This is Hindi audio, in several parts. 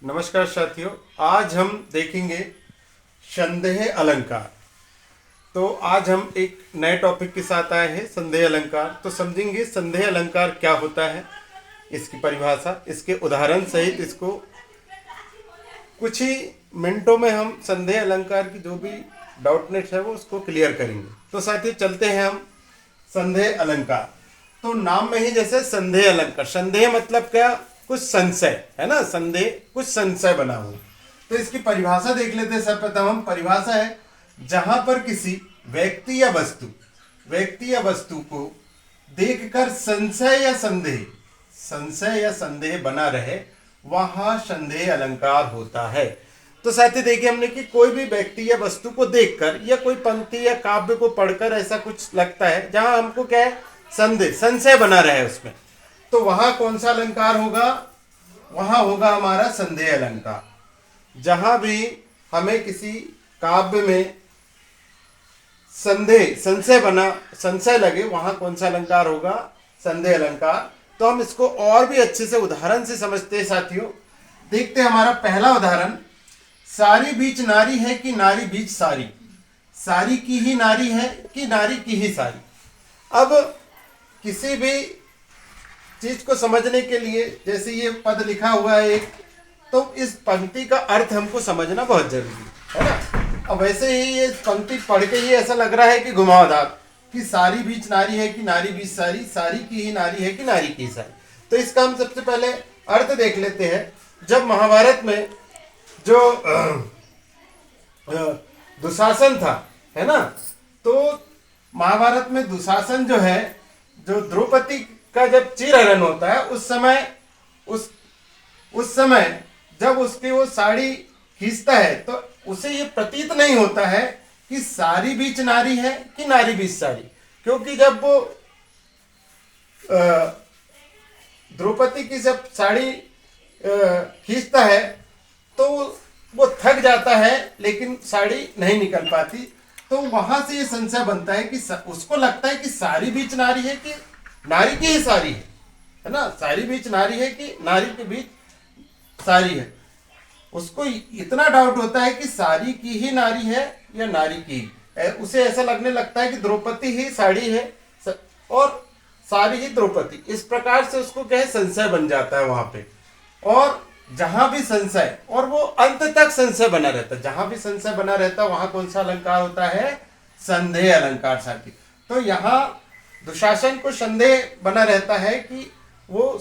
नमस्कार साथियों। आज हम देखेंगे संदेह अलंकार। तो आज हम एक नए टॉपिक के साथ आए हैं, संदेह अलंकार। तो समझेंगे संदेह अलंकार क्या होता है, इसकी परिभाषा, इसके उदाहरण सहित इसको कुछ ही मिनटों में हम संदेह अलंकार की जो भी डाउटनेस है वो उसको क्लियर करेंगे। तो साथियों चलते हैं हम संदेह अलंकार। तो नाम में ही जैसे संदेह अलंकार, संदेह मतलब क्या, कुछ संशय है ना, संदेह कुछ संशय बना हुआ। तो इसकी परिभाषा देख लेते हैं। सर्वप्रथम हम परिभाषा है, जहां पर किसी व्यक्ति या वस्तु को देखकर संशय या संदेह बना रहे, वहां संदेह अलंकार होता है। तो साथियों देखिए हमने कि कोई भी व्यक्ति या वस्तु को देखकर या कोई पंक्ति या काव्य को पढ़कर ऐसा कुछ लगता है जहां हमको क्या है, संशय बना रहे उसमें, तो वहां कौन सा अलंकार होगा, वहां होगा हमारा संदेह अलंकार। जहां भी हमें किसी काव्य में संशय लगे, वहां कौन सा अलंकार होगा, संदेह अलंकार। तो हम इसको और भी अच्छे से उदाहरण से समझते हैं साथियों। देखते हैं हमारा पहला उदाहरण, सारी बीच नारी है कि नारी बीच सारी, सारी की ही नारी है कि नारी की ही सारी। अब किसी भी चीज को समझने के लिए, जैसे ये पद लिखा हुआ है एक, तो इस पंक्ति का अर्थ हमको समझना बहुत जरूरी है ना। अब वैसे ही ये पंक्ति पढ़ के ही ऐसा लग रहा है कि घुमावदार, कि सारी बीच नारी है कि नारी बीच सारी, सारी की ही नारी है कि नारी की सारी। तो इसका हम सबसे पहले अर्थ देख लेते हैं। जब महाभारत में जो दुशासन था, है ना, तो महाभारत में दुशासन जो है, जो द्रौपदी का जब चीरहरण होता है, उस समय जब उसकी वो साड़ी खींचता है, तो उसे ये प्रतीत नहीं होता है कि सारी बीच नारी है कि नारी बीच सारी, क्योंकि जब वो द्रौपदी की जब साड़ी खींचता है तो वो थक जाता है, लेकिन साड़ी नहीं निकल पाती। तो वहां से ये संशय बनता है कि उसको लगता है कि सारी बीच नारी है कि नारी की ही सारी है ना, सारी बीच नारी है कि नारी के बीच सारी है। उसको इतना डाउट होता है कि सारी की ही नारी है या नारी की, उसे ऐसा लगने लगता है कि द्रौपदी ही साड़ी है और सारी ही द्रौपदी। इस प्रकार से उसको क्या है, संशय बन जाता है वहां पे। और जहां भी संशय, और वो अंत तक संशय बना रहता है, जहां भी संशय बना रहता है वहां कौन सा अलंकार होता है, संदेह अलंकार साथी। तो यहाँ दुशासन को संदेह बना रहता है कि वो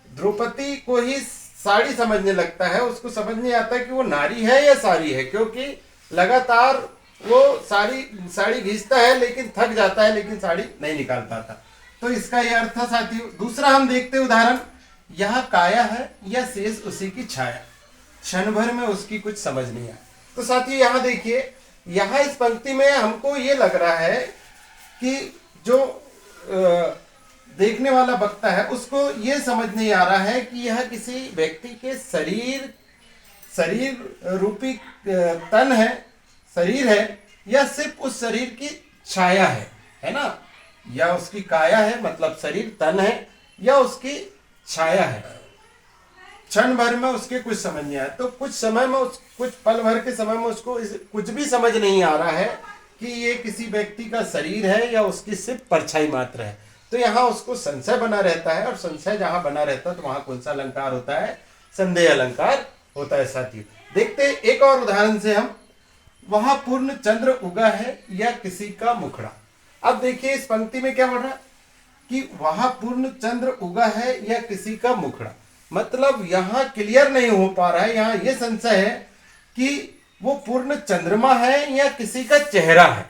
द्रौपदी को ही साड़ी समझने लगता है, उसको समझ नहीं आता कि वो नारी है या साड़ी है, क्योंकि लगातार वो साड़ी घींचता है लेकिन थक जाता है, लेकिन साड़ी नहीं निकाल पाता। तो इसका यह अर्थ था साथियों। दूसरा हम देखते उदाहरण, यह काया है या शेष उसी की छाया, क्षण भर में उसकी कुछ समझ नहीं आया। तो साथियों यहाँ देखिए, यहाँ इस पंक्ति में हमको ये लग रहा है कि जो देखने वाला वक्ता है उसको ये समझ नहीं आ रहा है कि यह किसी व्यक्ति के शरीर रूपी तन है, शरीर है, या सिर्फ उस शरीर की छाया है ना, या उसकी काया है, मतलब शरीर तन है, या उसकी छाया है। क्षण भर में उसके कुछ समझ नहीं आया। तो कुछ पल भर के समय में उसको कुछ भी समझ नहीं आ रहा है कि ये किसी व्यक्ति का शरीर है या उसकी सिर्फ परछाई मात्र है। तो यहाँ उसको संशय बना रहता है, और संशय जहां बना रहता है तो वहां कौन सा अलंकार होता है, संदेह अलंकार होता है साथियों। देखते एक और उदाहरण से हम, वहां पूर्ण चंद्र उगा है या किसी का मुखड़ा। अब देखिए इस पंक्ति में क्या बढ़ रहा है कि वहां पूर्ण चंद्र उगा है या किसी का मुखड़ा, मतलब यहाँ क्लियर नहीं हो पा रहा है। यहाँ ये संशय है कि वो पूर्ण चंद्रमा है या किसी का चेहरा है,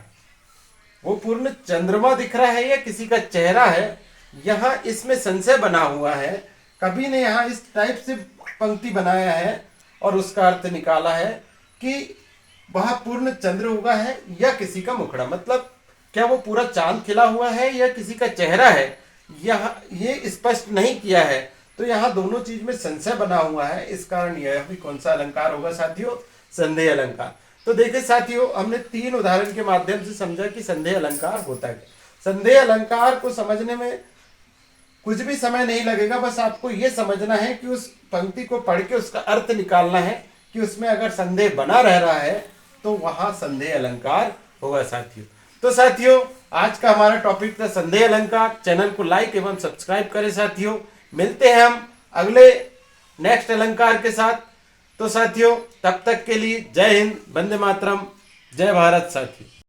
वो पूर्ण चंद्रमा दिख रहा है या किसी का चेहरा है, यहाँ इसमें संशय बना हुआ है। कभी ने यहाँ इस टाइप से पंक्ति बनाया है और उसका अर्थ निकाला है कि वह पूर्ण चंद्र उगा है या किसी का मुखड़ा, मतलब क्या वो पूरा चांद खिला हुआ है या किसी का चेहरा है, यहाँ ये स्पष्ट नहीं किया है। तो यहाँ दोनों चीज में संशय बना हुआ है, इस कारण यह भी कौन सा अलंकार होगा साथियों, संदेह अलंकार। तो देखिए साथियों, हमने 3 उदाहरण के माध्यम से समझा कि संदेह अलंकार होता है। संदेह अलंकार को समझने में कुछ भी समय नहीं लगेगा, बस आपको ये समझना है कि उस पंक्ति को पढ़ के उसका अर्थ निकालना है कि उसमें अगर संदेह बना रह रहा है तो वहां संदेह अलंकार होगा साथियों। तो साथियों, आज का हमारा टॉपिक था संदेह अलंकार। चैनल को लाइक एवं सब्सक्राइब करें साथियों। मिलते हैं हम अगले नेक्स्ट अलंकार के साथ। तो साथियों, तब तक के लिए जय हिंद, वंदे मातरम, जय भारत साथियों।